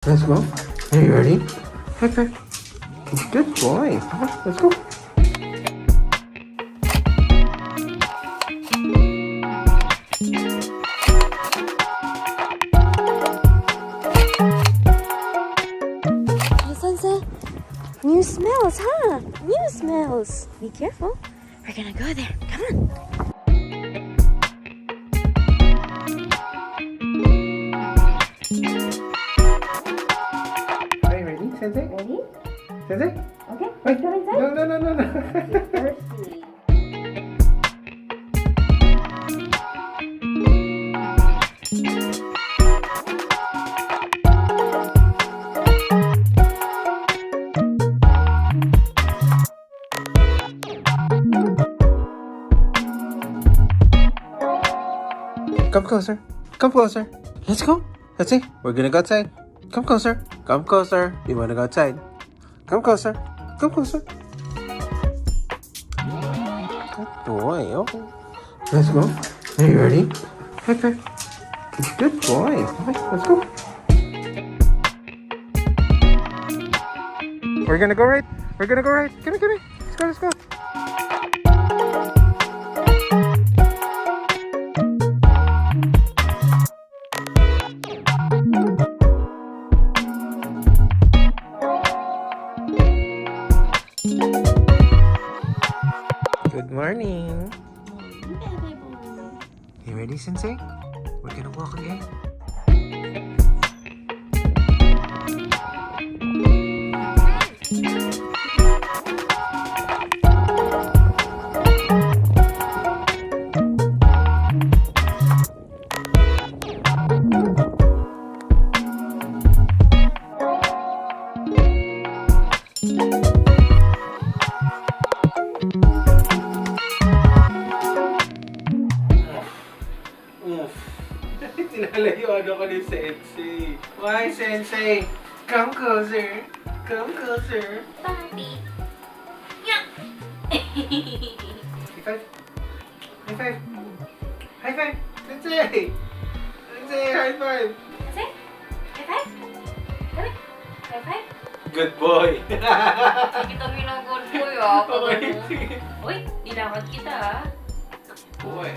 Let's go. Are you ready? High five. Good boy. Come on, let's go. Hey, Sensei. New smells, huh? New smells. Be careful. We're gonna go there. Come on. Are you ready, Sensei? Ready? Sensei? Okay. Wait. Go inside. No. Thirsty. Come closer. Come closer. Let's go. Let's see. We're gonna go outside. Come closer. Come closer. You wanna go outside? Come closer. Come closer. Good boy. Okay. Let's go. Are you ready? High five. Good boy. Okay, let's go. We're gonna go right. We're gonna go right. Come here. Let's go. Good morning. You ready, Sensei? We're gonna walk again. Tinalayoan ako ni Sensei. Why, Sensei? Come closer. Come closer. Papi. Yeah. High five. High five. High five. Sensei. Sensei, high five. Sensei? High five? Kami? High five? Good boy. Kita minagod ko ya. Okay, sige. Uy, nilakad kita ah. Boy.